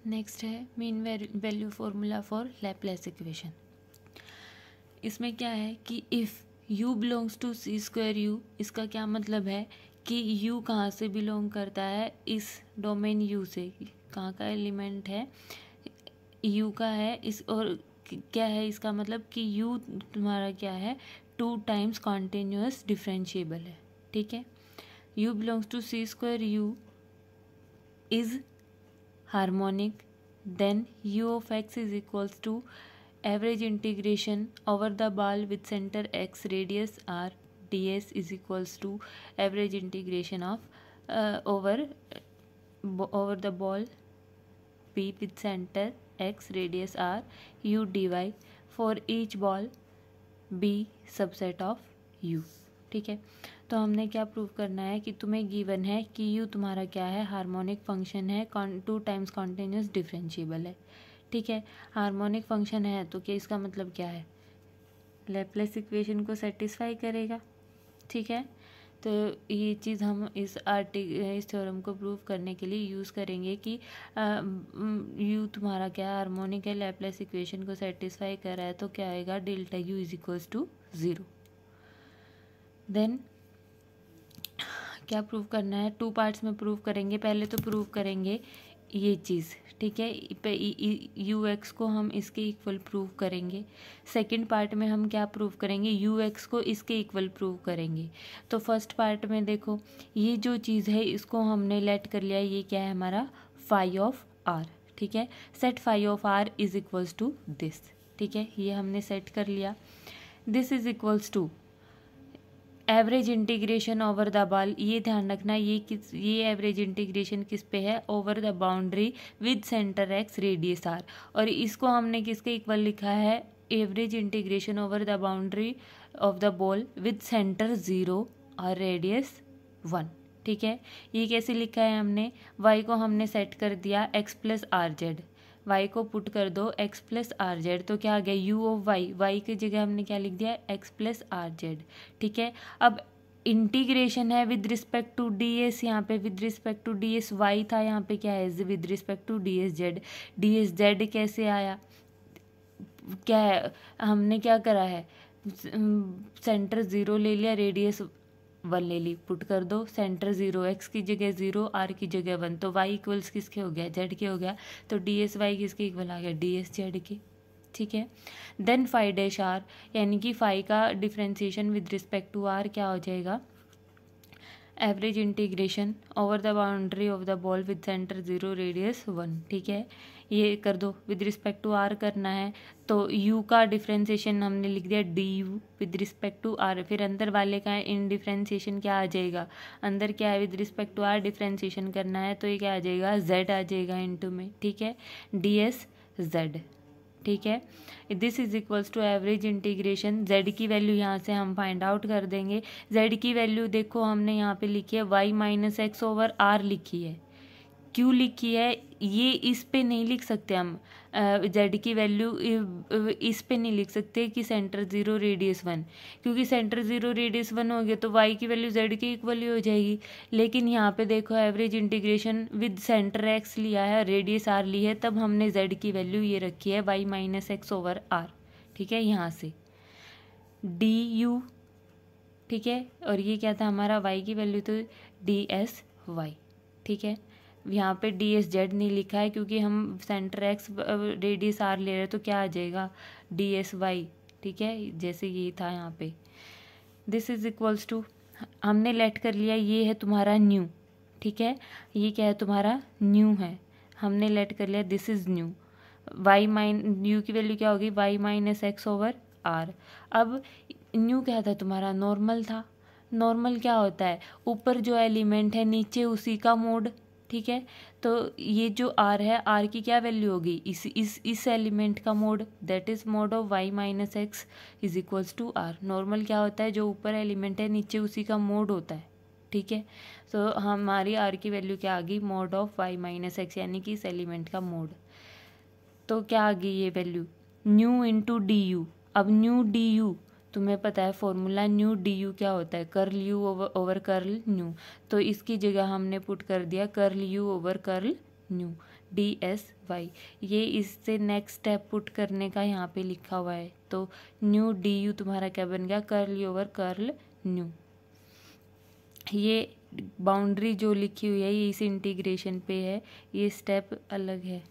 Next है mean value formula for Laplace equation. इसमें क्या है कि if u belongs to C square u, इसका क्या मतलब है कि u कहाँ से बिलोंग करता है, इस डोमेन u से, कहाँ का एलिमेंट है u का है इस, और क्या है इसका मतलब कि u तुम्हारा क्या है 2 टाइम्स कॉन्टिन्यूस डिफरेंशिएबल है। ठीक है, u belongs to C square u is harmonic, then u of x is equals to average integration over the ball with center x radius r ds is equals to average integration of over the ball b with center x radius r u dy for each ball b subset of u। ठीक है, तो हमने क्या prove करना है कि तुम्हें given है कि u तुम्हारा क्या है, हार्मोनिक फंक्शन है, 2 टाइम्स कॉन्टिन्यूस डिफरेंशिएबल है। ठीक है, हार्मोनिक फंक्शन है तो क्या इसका मतलब क्या है, लैपलेस इक्वेशन को सेटिस्फाई करेगा। ठीक है, तो ये चीज़ हम इस थ्योरम को प्रूव करने के लिए यूज़ करेंगे कि u तुम्हारा क्या हार्मोनिक है, लैपलेस इक्वेशन को सेटिस्फाई कर रहा है, तो क्या आएगा delta u is equals to 0। Then क्या प्रूव करना है, 2 पार्ट्स में प्रूव करेंगे। पहले तो प्रूव करेंगे ये चीज़, ठीक है, यू एक्स को हम इसके इक्वल प्रूव करेंगे। सेकंड पार्ट में हम क्या प्रूव करेंगे, यू एक्स को इसके इक्वल प्रूव करेंगे। तो फर्स्ट पार्ट में देखो, ये जो चीज़ है इसको हमने लेट कर लिया, ये क्या है हमारा फाई ऑफ आर। ठीक है, set phi of r is equals to this. ठीक है, ये हमने सेट कर लिया। This is equals to average integration over the ball. ये ध्यान रखना, ये एवरेज इंटीग्रेशन किस पे है, over the boundary with centre x radius r, और इसको हमने किसके इक्वल लिखा है, average integration over the boundary of the ball with centre 0 और रेडियस 1। ठीक है, ये कैसे लिखा है हमने, y को हमने सेट कर दिया x plus are Z, y को पुट कर दो x प्लस आर जेड, तो क्या आ गया u ऑफ y की जगह हमने क्या लिख दिया x प्लस आर जेड। ठीक है, अब इंटीग्रेशन है with respect to d s, यहाँ पे with respect to d s y था, यहाँ पे क्या है with respect to d s z. D s z कैसे आया, क्या है हमने क्या करा है, सेंटर 0 ले लिया, रेडियस 1 ले ली, पुट कर दो सेंटर 0, x की जगह 0 r की जगह 1, तो y इक्वल्स किसके हो गया, z के हो गया, तो डी एस वाई किसके इक्वल आ गया, डी एस जेड के। ठीक है, देन फाई डैश आर, यानी कि फाई का differentiation with respect to r क्या हो जाएगा, average integration over the boundary of the ball with centre 0 radius 1। ठीक है, ये कर दो, विद रिस्पेक्ट टू आर करना है, तो u का डिफ्रेंसिएशन हमने लिख दिया du with respect to r, फिर अंदर वाले का इन डिफ्रेंसिएशन क्या आ जाएगा, अंदर क्या है with respect to r differentiation करना है, तो ये क्या आ जाएगा z आ जाएगा इनटू में। ठीक है, ds z। ठीक है, this is equals to average integration, z की वैल्यू यहाँ से हम फाइंड आउट कर देंगे। z की वैल्यू देखो हमने यहाँ पे लिखी है y minus x over r लिखी है, क्यों लिखी है, ये इस पे नहीं लिख सकते हम, z की वैल्यू इस पे नहीं लिख सकते कि सेंटर 0 रेडियस 1, क्योंकि सेंटर 0 रेडियस 1 हो गया तो y की वैल्यू z के इक्वल ही हो जाएगी। लेकिन यहाँ पे देखो average integration with centre x लिया है, रेडियस r ली है, तब हमने z की वैल्यू ये रखी है y minus x over r. ठीक है, यहाँ से du, ठीक है, और ये क्या था हमारा y की वैल्यू तो ds y। ठीक है, यहाँ पे डी एस जेड नहीं लिखा है क्योंकि हम सेंटर एक्स रेडियस आर ले रहे हैं, तो क्या आ जाएगा डी एस वाई। ठीक है, जैसे ये था यहाँ पे, दिस इज इक्वल्स टू, हमने लेट कर लिया, ये है तुम्हारा न्यू। ठीक है, ये क्या है तुम्हारा न्यू है, हमने लेट कर लिया, this is nu, y nu की वैल्यू क्या होगी, y minus x over r. अब न्यू क्या था तुम्हारा, नॉर्मल था, नॉर्मल क्या होता है, ऊपर जो एलिमेंट है नीचे उसी का मोड। ठीक है, तो ये जो r है, r की क्या वैल्यू होगी, इस एलिमेंट का mod, that is mod of y minus x is equals to r। Normal क्या होता है, जो ऊपर एलिमेंट है नीचे उसी का मोड होता है। ठीक है, तो हमारी r की वैल्यू क्या आ गई, mode of y minus x, यानी कि इस एलिमेंट का मोड। तो क्या आ गई ये value, new into D you. अब न्यू डी यू तुम्हें पता है फॉर्मूला, न्यू डी यू क्या होता है, curl you over curl nu, तो इसकी जगह हमने पुट कर दिया curl you over curl nu DSY। ये इससे नेक्स्ट स्टेप पुट करने का यहाँ पे लिखा हुआ है, तो न्यू DU तुम्हारा क्या बन गया, कर्ल ओवर कर्ल न्यू। ये बाउंड्री जो लिखी हुई है ये इस इंटीग्रेशन पे है, ये स्टेप अलग है,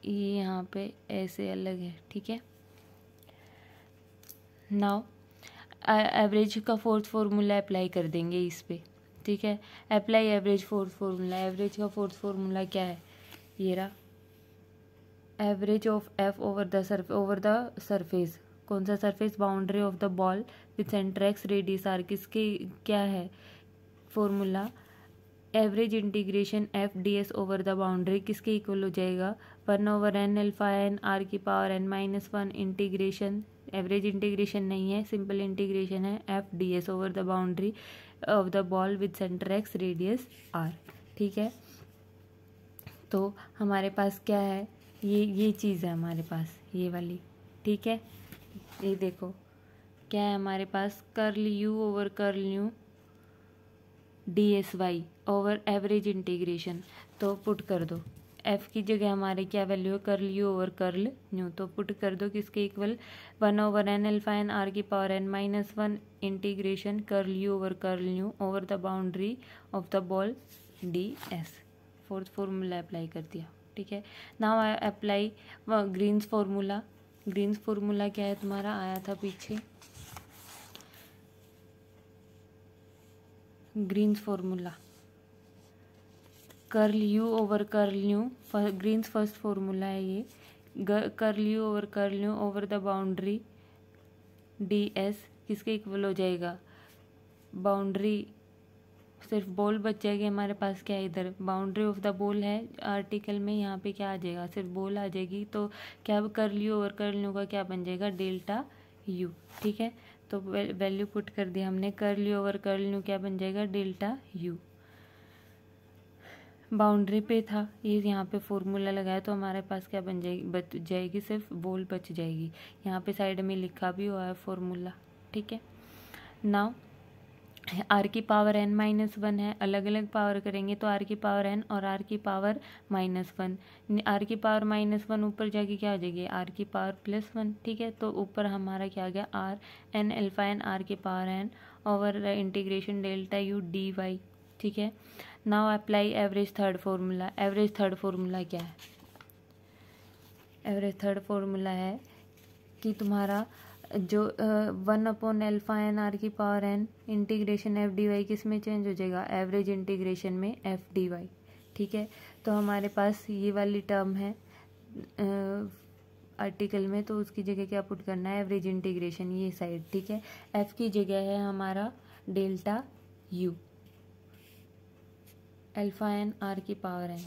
ये यहाँ पे ऐसे अलग है, ठीक है। नाउ एवरेज का फोर्थ फॉर्मूला अप्लाई कर देंगे इस पे, ठीक है। Apply average fourth formula. Average का फोर्थ फॉर्मूला क्या है, ये रहा, average of f over the surface. कौन सा surface, boundary of the ball with centre x radius r. किसके क्या है formula, average integration f d s over the boundary किसके इक्वल हो जाएगा, 1/n अल्फा एन आर की power n minus 1 integration, average integration नहीं है, सिंपल इंटीग्रेशन है, f d s over the boundary of the ball with centre x radius r, ठीक है। तो हमारे पास क्या है, ये चीज़ है हमारे पास, ये वाली, ठीक है। ये देखो क्या है हमारे पास, curl you over curl nu DSY over average integration. तो पुट कर दो, एफ की जगह हमारे क्या वैल्यू है, curl you over curl nu, तो पुट कर दो किसके equal, 1/n alpha N R की power n minus 1 integration curl you over curl nu over the boundary of the ball DS। Fourth formula apply कर दिया, ठीक है। Now I apply Green's formula. Green's formula क्या है तुम्हारा, आया था पीछे, Green's formula, curl you over curl nu, Green's first formula है ये, curl you over curl nu over the boundary DS किसके इक्वल हो जाएगा, बाउंड्री सिर्फ बॉल बच जाएगी हमारे पास, क्या है इधर बाउंड्री ऑफ द बॉल है आर्टिकल में, यहाँ पे क्या आ जाएगा, सिर्फ बॉल आ जाएगी, तो क्या curl you over curl new का क्या बन जाएगा, डेल्टा यू, ठीक है। तो वैल्यू पुट कर दिया हमने, curl you over curl new क्या बन जाएगा, डेल्टा यू। बाउंड्री पे था ये, यहाँ पे फॉर्मूला लगाया तो हमारे पास क्या बन जाएगी, बच जाएगी, सिर्फ बॉल बच जाएगी। यहाँ पे साइड में लिखा भी हुआ है फॉर्मूला, ठीक है। नाउ आर की पावर n माइनस 1 है, अलग अलग पावर करेंगे तो आर की पावर n और आर की पावर -1, आर की पावर -1 ऊपर जाके क्या हो जाएगी, आर की पावर +1, ठीक है। तो ऊपर हमारा क्या आ गया, R n alpha N R की power n over integration delta U DY, ठीक है। Now apply average third formula. Average third formula क्या है, एवरेज थर्ड फॉर्मूला है कि तुम्हारा जो 1/n अल्फा एन आर की पावर n इंटीग्रेशन FDY किस में चेंज हो जाएगा, एवरेज इंटीग्रेशन में FDY, ठीक है। तो हमारे पास ये वाली टर्म है आर्टिकल में, तो उसकी जगह क्या पुट करना है, एवरेज इंटीग्रेशन ये साइड, ठीक है। F की जगह है हमारा delta U alpha N R की पावर n,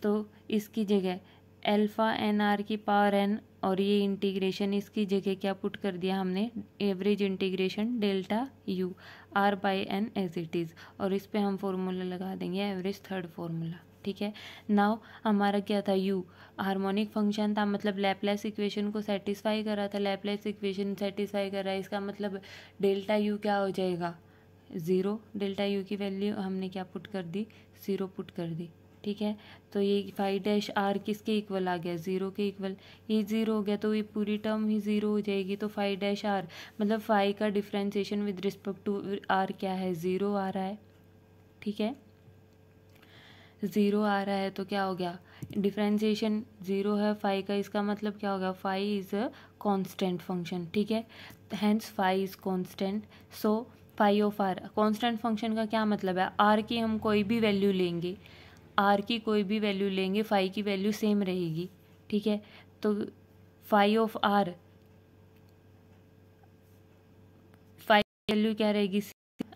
तो इसकी जगह अल्फा एन आर की पावर n और ये इंटीग्रेशन इसकी जगह क्या पुट कर दिया हमने, average integration delta u R/n as it is, और इस पे हम फॉर्मूला लगा देंगे एवरेज थर्ड फॉर्मूला, ठीक है। नाउ हमारा क्या था, यू हार्मोनिक फंक्शन था, मतलब लैपलेस इक्वेशन को सेटिस्फाई कर रहा था, लैपलेस इक्वेशन सेटिस्फाई कर रहा है, इसका मतलब डेल्टा यू क्या हो जाएगा, 0। डेल्टा यू की वैल्यू हमने क्या पुट कर दी, 0 पुट कर दी, ठीक है। तो ये फाई डैश आर किसके इक्वल आ गया, 0 के इक्वल, ये 0 हो गया तो ये पूरी टर्म ही 0 हो जाएगी। तो फाई डैश आर मतलब फाई का differentiation with respect to r क्या है, 0 आ रहा है, ठीक है। 0 आ रहा है तो क्या हो गया, डिफ्रेंशिएशन 0 है फाई का, इसका मतलब क्या होगा, phi is a constant function, ठीक है। Hence phi is constant, so phi of r, constant function का क्या मतलब है, आर की हम कोई भी वैल्यू लेंगे, आर की कोई भी वैल्यू लेंगे फाई की वैल्यू सेम रहेगी, ठीक है। तो phi of r, phi value क्या रहेगी,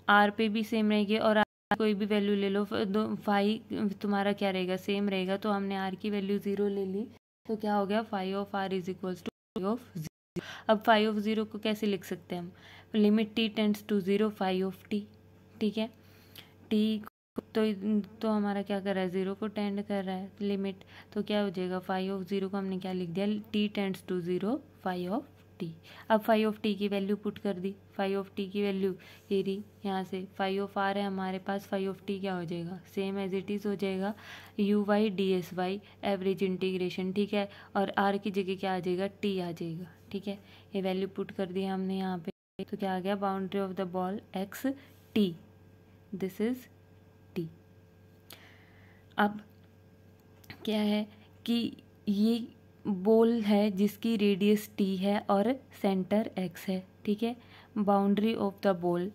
आर पे भी सेम रहेगी, और आर कोई भी वैल्यू ले लो, फाई तुम्हारा क्या रहेगा, सेम रहेगा। तो हमने आर की वैल्यू 0 ले ली, तो क्या हो गया, phi of r is equals to phi of 0। अब फाई ऑफ 0 को कैसे लिख सकते हैं हम, limit t tends to 0 phi of t, ठीक है। t तो हमारा क्या कर रहा है, 0 को टेंड कर रहा है लिमिट, तो क्या हो जाएगा, फाई ऑफ 0 को हमने क्या लिख दिया, t tends to 0 phi of t. अब फाई ऑफ टी की वैल्यू पुट कर दी, फाई ऑफ टी की वैल्यू ये रही, यहाँ से फाई ऑफ आर है हमारे पास, फाई ऑफ टी क्या हो जाएगा, सेम एज इट इज़ हो जाएगा u y d s y average integration, ठीक है। और आर की जगह क्या आ जाएगा, टी आ जाएगा, ठीक है। ये वैल्यू पुट कर दी हमने यहाँ पे, तो क्या आ गया, boundary of the ball x T, this is T. अब क्या है कि ये बॉल है जिसकी रेडियस टी है और सेंटर एक्स है, ठीक है। Boundary of the ball,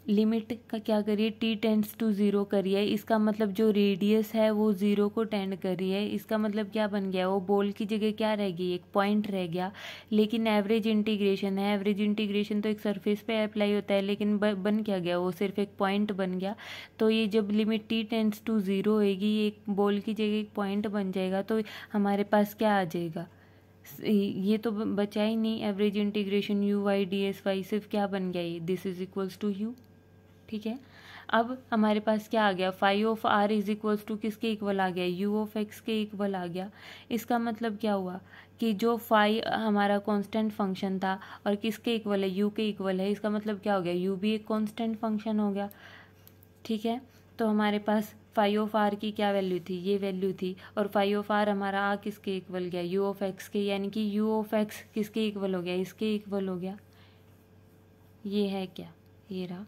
limit का क्या करिए, टी टेंड्स टू ज़ीरो करिए, इसका मतलब जो रेडियस है वो ज़ीरो को टेंड कर रही है, इसका मतलब क्या बन गया, वो बॉल की जगह क्या रह गई, एक पॉइंट रह गया। लेकिन एवरेज इंटीग्रेशन है, एवरेज इंटीग्रेशन तो एक सरफेस पे अप्लाई होता है, लेकिन बन क्या गया, वो सिर्फ एक पॉइंट बन गया। तो ये जब limit t tends to zero होएगी, एक बॉल की जगह एक पॉइंट बन जाएगा, तो हमारे पास क्या आ जाएगा, ये तो बचा ही नहीं, average integration u y d s y, सिर्फ क्या बन गया, ये this is equals to u, ठीक है। अब हमारे पास क्या आ गया, phi of r is equals to किसके इक्वल आ गया, यू ऑफ एक्स के इक्वल आ गया। इसका मतलब क्या हुआ कि जो फाई हमारा कांस्टेंट फंक्शन था और किसके इक्वल है, यू के इक्वल है, इसका मतलब क्या हो गया, यू भी एक कांस्टेंट फंक्शन हो गया, ठीक है। तो हमारे पास फाई ऑफ आर की क्या वैल्यू थी, ये वैल्यू थी, और फाई ऑफ आर हमारा आ किसके इक्वल गया, यू ऑफ एक्स के, यानी कि यू ऑफ एक्स किसके इक्वल हो गया, इसके इक्वल हो गया। ये है क्या, ये रहा,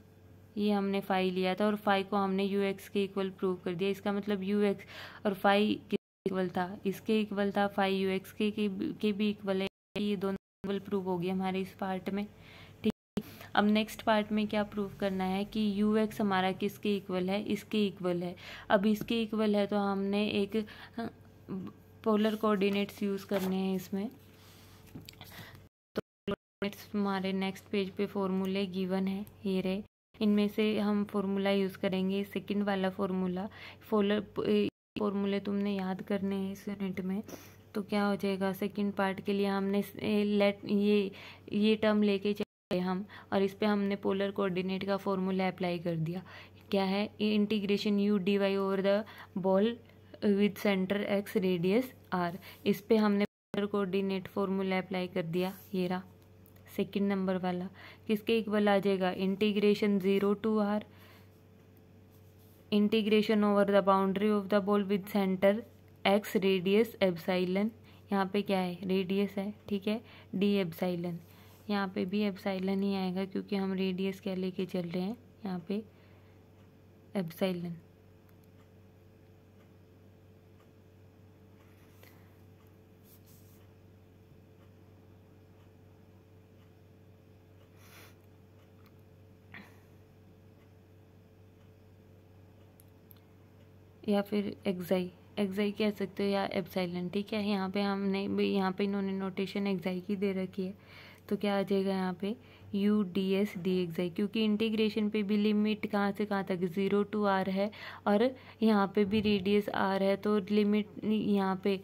ये हमने फाई लिया था और फाई को हमने यू एक्स के इक्वल प्रूव कर दिया। इसका मतलब यू एक्स और फाई किसके इक्वल था, इसके इक्वल था, फाई यू एक्स के भी इक्वल है, ये दोनों इक्वल प्रूव हो गए हमारे इस पार्ट में, ठीक है। अब नेक्स्ट पार्ट में क्या प्रूव करना है कि यू एक्स हमारा किसके इक्वल है, इसके इक्वल है। अब इसके इक्वल है तो हमने एक पोलर कोऑर्डिनेट्स यूज़ करने हैं इसमें। तो हमारे नेक्स्ट पेज पे फॉर्मूले गिवन है, ये रहे, इनमें से हम फॉर्मूला यूज़ करेंगे। सेकंड वाला फॉर्मूला, फॉर्मूले तुमने याद करने हैं इस यूनिट में। तो क्या हो जाएगा, सेकंड पार्ट के लिए हमने ये टर्म लेके चले हम, और इस पे हमने पोलर कोऑर्डिनेट का फॉर्मूला अप्लाई कर दिया। क्या है, integration u d y over the ball with centre x radius r, इस पे हमने पोलर कोऑर्डिनेट फॉर्मूला अप्लाई कर दिया, ये रहा सेकेंड नंबर वाला। किसके इक्वल आ जाएगा, integration 0 to r, integration over the boundary of the ball with centre x radius epsilon, यहाँ पे क्या है, रेडियस है, ठीक है, डी एप्साइलन, यहाँ पे भी एप्साइलन ही आएगा क्योंकि हम रेडियस क्या लेके चल रहे हैं, यहाँ पे एप्साइलन। या फिर एक्साई कह सकते हो, या एप्साइलन, ठीक है। यहाँ पे हमने, यहाँ पे इन्होंने नोटेशन एक्साई की दे रखी है, तो क्या आ जाएगा यहाँ पे यू डी एस डी एक्साई, क्योंकि इंटीग्रेशन पे भी लिमिट कहाँ से कहाँ तक 0 टू आर है, और यहाँ पे भी रेडियस आर है, तो लिमिट यहाँ पे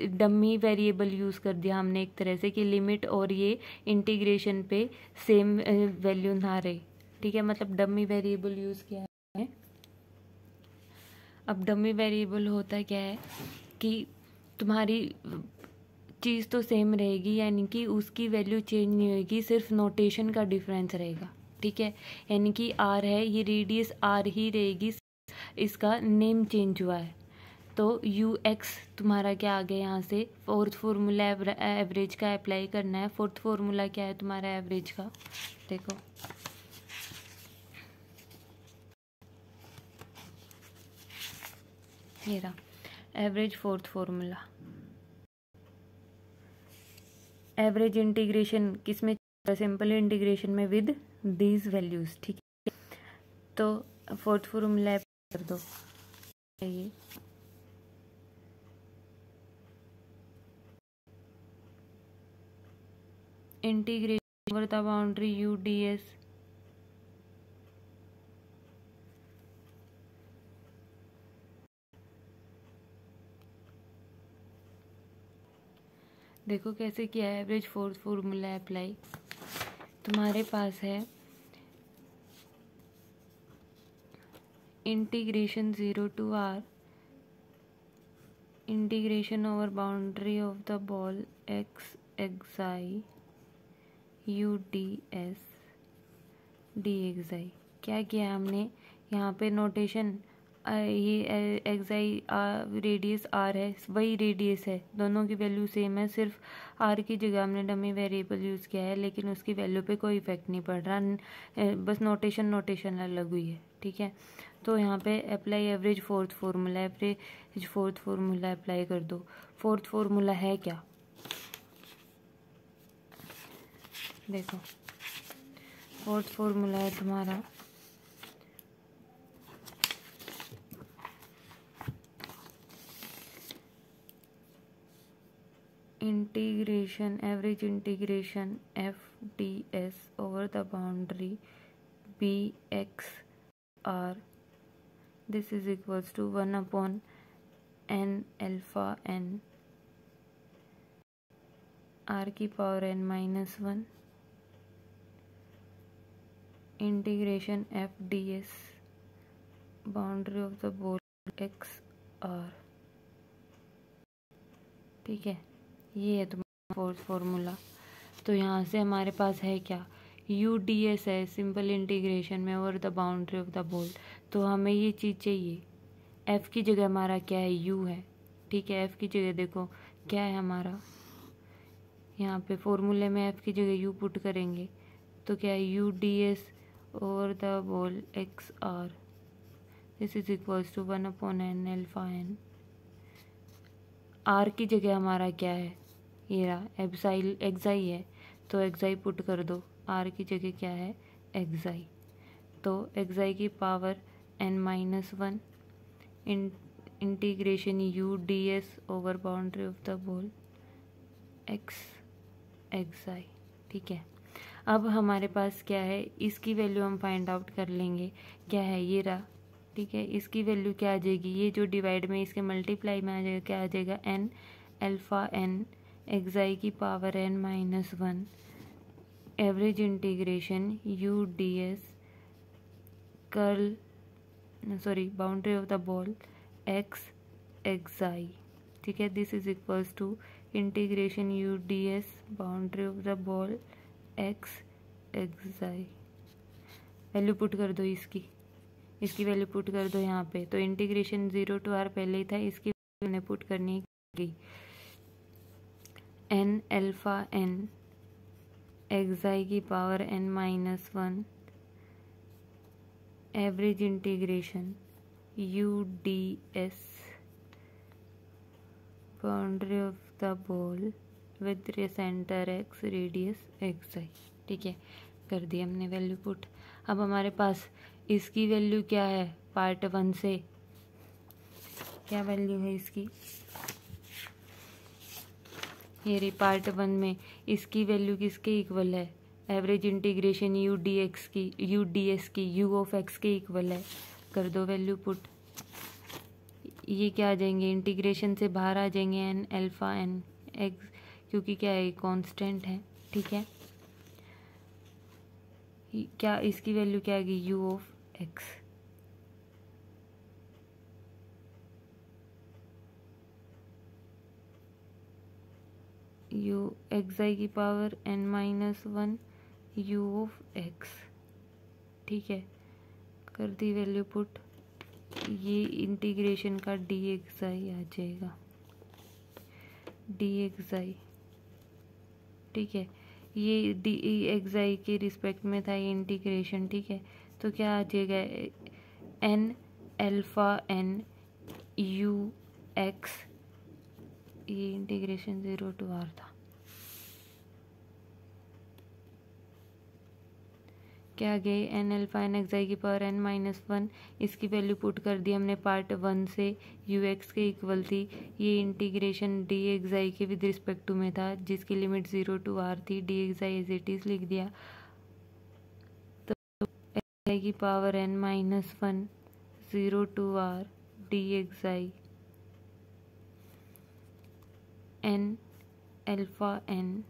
डमी वेरिएबल यूज़ कर दिया हमने एक तरह से, कि लिमिट और ये इंटीग्रेशन पे सेम वैल्यू ना रहे, ठीक है, मतलब डमी वेरिएबल यूज़ किया है। अब डमी वेरिएबल होता क्या है कि तुम्हारी चीज़ तो सेम रहेगी, यानी कि उसकी वैल्यू चेंज नहीं होगी, सिर्फ नोटेशन का डिफरेंस रहेगा, ठीक है। यानी कि आर है, ये रेडियस आर ही रहेगी, इसका नेम चेंज हुआ है। तो यू एक्स तुम्हारा क्या आ गया, यहाँ से फोर्थ फार्मूला एवरेज का अप्लाई करना है। फोर्थ फार्मूला क्या है तुम्हारा एवरेज का, देखो ये रहा average fourth formula. Average integration किस में, सिंपल इंटीग्रेशन में विद दीज वैल्यूज, ठीक है। तो फोर्थ फार्मूला कर दो, ये integration over the boundary you d S देखो कैसे किया है। एवरेज फोर्थ फार्मूला अप्लाई, तुम्हारे पास है integration 0 to r integration over boundary of the ball x xi u d s d xi. क्या किया हमने यहाँ पे नोटेशन, ये एक्साई रेडियस आर है, वही रेडियस है, दोनों की वैल्यू सेम है, सिर्फ आर की जगह हमने डमी वेरिएबल यूज़ किया है, लेकिन उसकी वैल्यू पे कोई इफेक्ट नहीं पड़ रहा, बस नोटेशन अलग हुई है। ठीक है, तो यहाँ पे apply average fourth formula apply कर दो। फोर्थ फार्मूला है क्या, देखो फोर्थ फार्मूला है तुम्हारा integration average integration f d s over the boundary b x r, this is equals to 1/n alpha n r की power n-1 integration f d s boundary of the ball x r. ठीक है, ये है तुम्हारा fourth formula. तो यहाँ से हमारे पास है क्या, यू डी एस है, सिंपल इंटीग्रेशन में over the boundary of the ball. तो हमें ये चीज़ चाहिए, एफ़ की जगह हमारा क्या है, यू है। ठीक है, एफ़ की जगह देखो क्या है हमारा, यहाँ पे फॉर्मूले में एफ़ की जगह यू पुट करेंगे तो क्या है, u d s over the ball x r, this is equals to 1/n alpha n। R की जगह हमारा क्या है, ये रहा एक्साई है, तो एक्साई पुट कर दो, आर की जगह क्या है, एक्साई। तो एक्साई की power n-1 integration u d s over boundary of the ball x xi. ठीक है, अब हमारे पास क्या है, इसकी वैल्यू हम फाइंड आउट कर लेंगे, क्या है, ये रहा। ठीक है, इसकी वैल्यू क्या आ जाएगी, ये जो डिवाइड में इसके मल्टीप्लाई में आ जाएगा, क्या आ जाएगा, n अल्फा n एक्साई की power n-1 average integration u d s boundary of the ball x xi. ठीक है, this is equals to integration u d s boundary of the ball x xi. Value put कर दो, इसकी value put कर दो यहाँ पे। तो इंटीग्रेशन 0 to r पहले ही था, इसकी वैल्यू पुट करनी गई, n अल्फा n एक्साई की power n-1 average integration u d s boundary of the ball with centre x radius एक्साई। ठीक है, कर दी हमने वैल्यू पुट। अब हमारे पास इसकी वैल्यू क्या है, पार्ट 1 से क्या वैल्यू है इसकी, ये रही पार्ट 1 में, इसकी वैल्यू किसके इक्वल है, average integration u d S की यू ऑफ एक्स के इक्वल है। कर दो वैल्यू पुट, ये क्या आ जाएंगे, इंटीग्रेशन से बाहर आ जाएंगे n अल्फा n एक्स, क्योंकि क्या है, कांस्टेंट है। ठीक है, क्या इसकी वैल्यू क्या आ गई, U of X. U xi की power n-1 U of X. ठीक है, कर दी वैल्यू पुट, ये इंटीग्रेशन का डी एक्साई आ जाएगा, डी एक्साई। ठीक है, ये डी एक्साई के रिस्पेक्ट में था ये इंटीग्रेशन। ठीक है, तो क्या आ जाएगा, n alpha n u x, ये इंटीग्रेशन 0 to r था, क्या आ गई, n अल्फा n एक्साई की पावर n-1, इसकी वैल्यू पुट कर दी हमने पार्ट 1 से, यू एक्स के इक्वल थी, ये इंटीग्रेशन डी एक्साई के विद रिस्पेक्ट टू में था, जिसकी लिमिट 0 to r थी, d xi as it is लिख दिया। तो एक्साई की power n-1 0 to r d xi n alpha n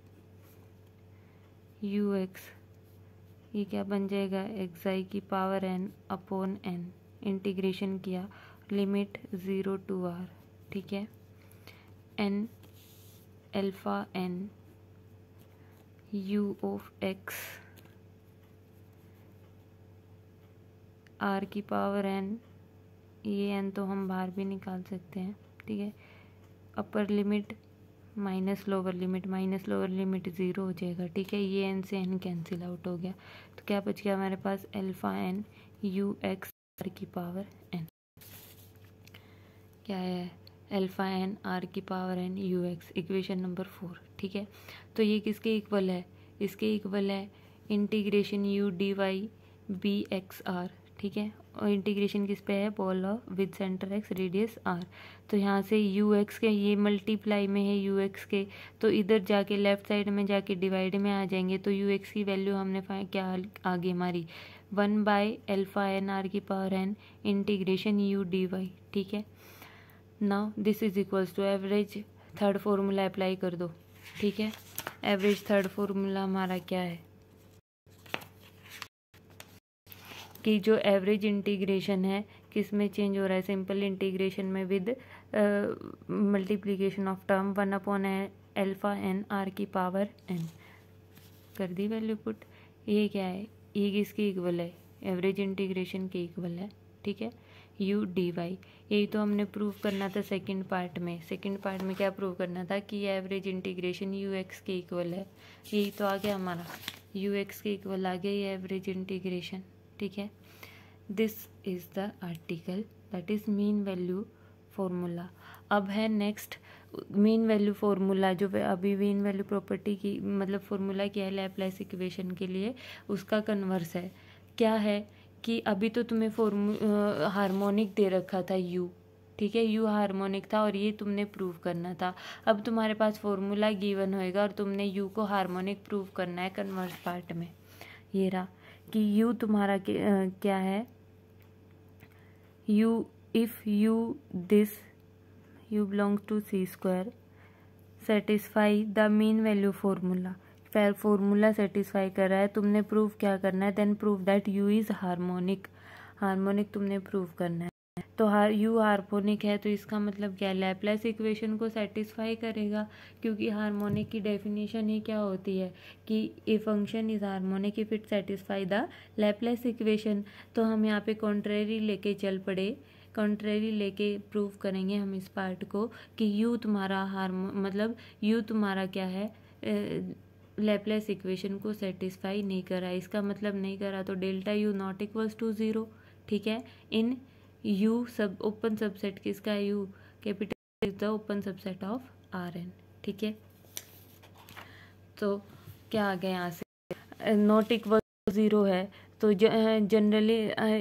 u x, ये क्या बन जाएगा, एक्साई की पावर n/n, इंटीग्रेशन किया, लिमिट 0 to r। ठीक है, n alpha n u of x r की पावर एन, ये एन तो हम बाहर भी निकाल सकते हैं, ठीक है। Upper limit minus lower limit zero हो जाएगा, ठीक है। ये एन से एन कैंसिल आउट हो गया, तो क्या बच गया हमारे पास alpha n u x r की पावर एन। क्या है? अल्फा एन आर की power n u x, equation number 4, ठीक है। तो ये किसके इक्वल है? इसके इक्वल है integration u d y b x r, ठीक है। और इंटीग्रेशन किस पे है? Ball of with centre x radius r. तो यहाँ से यू एक्स के ये मल्टीप्लाई में है यू एक्स के, तो इधर जाके लेफ्ट साइड में जाके डिवाइड में आ जाएंगे। तो यू एक्स की वैल्यू हमने क्या आगे हमारी 1/α(n)r की power n integration u d y, ठीक है। Now this is equals to average third formula apply कर दो, ठीक है। एवरेज थर्ड फॉर्मूला हमारा क्या है कि जो एवरेज इंटीग्रेशन है किस में चेंज हो रहा है? सिंपल इंटीग्रेशन में with multiplication of term 1/α(n)r की पावर n कर दी वैल्यू पुट। ये क्या है? ये किसके इक्वल है? एवरेज इंटीग्रेशन के इक्वल है, ठीक है, यू डी वाई। यही तो हमने प्रूव करना था सेकंड पार्ट में। सेकंड पार्ट में क्या प्रूव करना था कि एवरेज इंटीग्रेशन यू एक्स के इक्वल है। यही तो आ गया हमारा, यू एक्स के इक्वल आ गया ये एवरेज इंटीग्रेशन, ठीक है। This is the article that is mean value formula. अब है नेक्स्ट मीन वैल्यू फॉर्मूला, जो अभी मीन वैल्यू प्रॉपर्टी की मतलब फॉर्मूला क्या है लैप्लेस इक्वेशन के लिए, उसका कन्वर्स है। क्या है कि अभी तो तुम्हें हार्मोनिक दे रखा था यू, ठीक है, यू हार्मोनिक था और ये तुमने प्रूव करना था। अब तुम्हारे पास फॉर्मूला गिवन होएगा और तुमने यू को हार्मोनिक प्रूव करना है कन्वर्स पार्ट में। ये रहा कि यू तुम्हारा क्या है, u if u this u belongs to C square satisfy the mean value formula. फिर फॉर्मूला सेटिस्फाई कर रहा है, तुमने प्रूव क्या करना है? Then prove that u is harmonic. Harmonic तुमने प्रूव करना है। तो यू हार्मोनिक है तो इसका मतलब क्या है? लैप्लेस इक्वेशन को सेटिस्फाई करेगा, क्योंकि हार्मोनिक की डेफिनेशन ही क्या होती है कि a function is harmonic if it satisfy the Laplace equation. तो हम यहाँ पे कॉन्ट्रेरी लेके चल पड़े, कॉन्ट्रेरी लेके प्रूव करेंगे हम इस पार्ट को कि यू तुम्हारा मतलब यू तुम्हारा क्या है लैप्लेस इक्वेशन को सेटिस्फाई नहीं करा। इसका मतलब नहीं करा तो delta u not equals to 0, ठीक है। इन यू सब ओपन सबसेट किसका है? U capital is the open subset of r n, ठीक है। तो क्या आ गया यहाँ से? नॉट इक्वल 0 है तो generally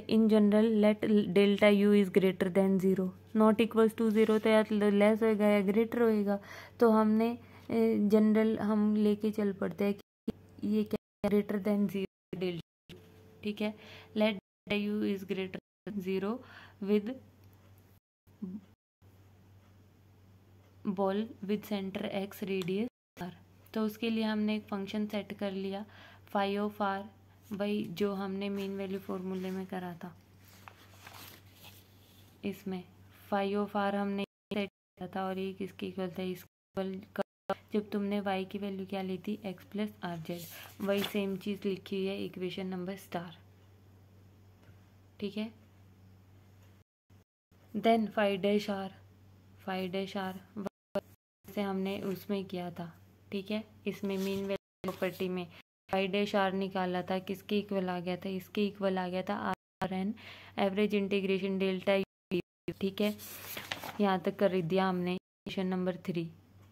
in general let delta u is greater than 0। Not equals to 0 तो या लेस होएगा या ग्रेटर होएगा। तो हमने जनरल हम लेके चल पड़ते हैं कि ये क्या ग्रेटर देन 0 डेल्टा, ठीक है। Let delta u is greater than 0 with ball with centre x radius r. तो उसके लिए हमने एक फंक्शन सेट कर लिया फाई ऑफ आर, वही जो हमने मीन वैल्यू फॉर्मूले में करा था। इसमें फाई ऑफ आर हमने सेट किया था और ये किसके इक्वल था? इसके जब तुमने y की वैल्यू क्या ली थी? x plus are Z. वही सेम चीज़ लिखी हुई है इक्वेशन नंबर स्टार, ठीक है। देन फाई डैश आर से हमने उसमें किया था, ठीक है। इसमें मीन वैल्यू प्रॉपर्टी में फाई डैश आर निकाला था, किसके इक्वल आ गया था? इसके इक्वल आ गया था r n average integration delta u, ठीक है। यहाँ तक कर दिया हमने इक्वेशन नंबर 3,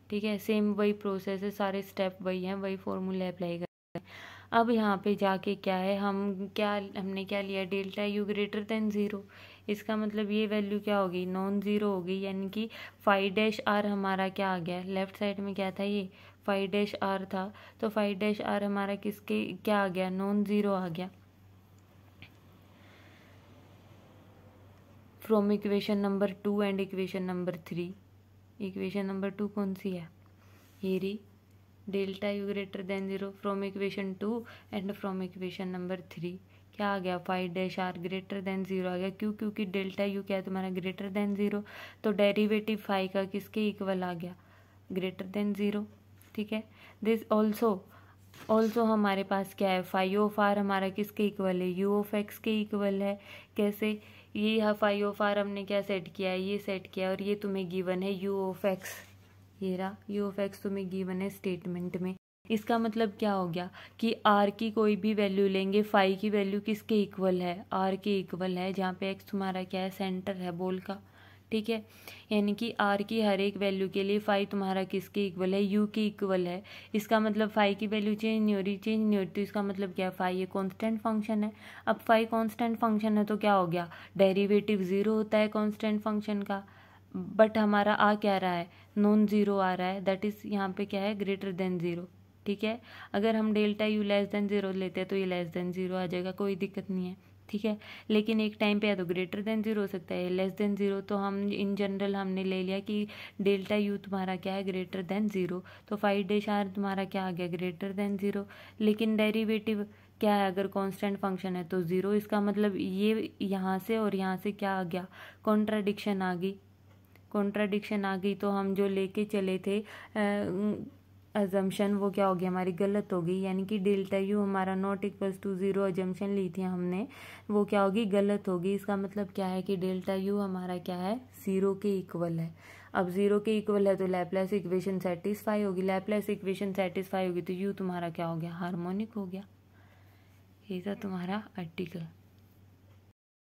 ठीक है। सेम वही प्रोसेस है, सारे स्टेप वही हैं, वही फॉर्मूला अप्लाई करते हैं। अब यहाँ पे जाके क्या है, हमने क्या लिया? Delta u greater than 0। इसका मतलब ये वैल्यू क्या होगी? नॉन ज़ीरो होगी, यानी कि फाई डैश आर हमारा क्या आ गया? लेफ्ट साइड में क्या था? ये फाई डैश आर था, तो फाई डैश आर हमारा किसके क्या आ गया? नॉन ज़ीरो आ गया। From equation number 2 and equation number 3। Equation number 2 कौन सी है? ये रही, delta u greater than 0 from equation 2 and from equation number 3 क्या आ गया? Phi dash r greater than 0 आ गया। क्योंकि डेल्टा यू क्या है तुम्हारा? Greater than 0। तो डेरिवेटिव फाई का किसके इक्वल आ गया? ग्रेटर देन ज़ीरो, ठीक है। दिस ऑल्सो हमारे पास क्या है, फाई ऑफ आर हमारा किसके इक्वल है, यू ऑफ एक्स के इक्वल है। कैसे, ये यहाँ फाई ऑफ आर हमने क्या सेट किया है, ये सेट किया, और ये तुम्हें गिवन है यू ऑफ एक्स, ये रहा यू ऑफ एक्स तुम्हें गिवन है स्टेटमेंट में। इसका मतलब क्या हो गया कि आर की कोई भी वैल्यू लेंगे, फाई की वैल्यू किसके इक्वल है, आर के इक्वल है, जहाँ पे एक्स तुम्हारा क्या है, सेंटर है बॉल का, ठीक है। यानी कि आर की हर एक वैल्यू के लिए फाई तुम्हारा किसके इक्वल है, यू के इक्वल है। इसका मतलब फाई की वैल्यू चेंज नहीं हो रही, तो इसका मतलब क्या है, फाई ये कांस्टेंट फंक्शन है। अब फाई कांस्टेंट फंक्शन है तो क्या हो गया, डेरिवेटिव ज़ीरो होता है कांस्टेंट फंक्शन का, बट हमारा आ क्या रहा है, नॉन ज़ीरो आ रहा है, दैट इज़ यहाँ पे क्या है, ग्रेटर देन ज़ीरो, ठीक है। अगर हम delta U less than zero लेते हैं तो ये लेस देन ज़ीरो आ जाएगा, कोई दिक्कत नहीं है, ठीक है। लेकिन एक टाइम पे या तो ग्रेटर देन ज़ीरो हो सकता है, लेस देन ज़ीरो, तो हम इन जनरल हमने ले लिया कि डेल्टा यू तुम्हारा क्या है, ग्रेटर देन ज़ीरो, तो फाइव डैश आर तुम्हारा क्या आ गया, ग्रेटर देन ज़ीरो। लेकिन डेरिवेटिव क्या है, अगर कांस्टेंट फंक्शन है तो ज़ीरो, इसका मतलब ये यहाँ से और यहाँ से क्या आ गया, कॉन्ट्राडिक्शन आ गई, कॉन्ट्राडिक्शन आ गई। तो हम जो लेके चले थे अजम्पशन, वो क्या हो गई, हमारी गलत हो गई। यानी कि डेल्टा यू हमारा not equals to zero assumption ली थी हमने, वो क्या होगी, गलत होगी। इसका मतलब क्या है कि डेल्टा यू हमारा क्या है, ज़ीरो के इक्वल है। अब ज़ीरो के इक्वल है तो लैप्लेस इक्वेशन सेटिस्फाई होगी, लैप्लेस इक्वेशन सेटिस्फाई होगी तो यू तुम्हारा क्या हो गया, हार्मोनिक हो गया। ये था तुम्हारा आर्टिकल।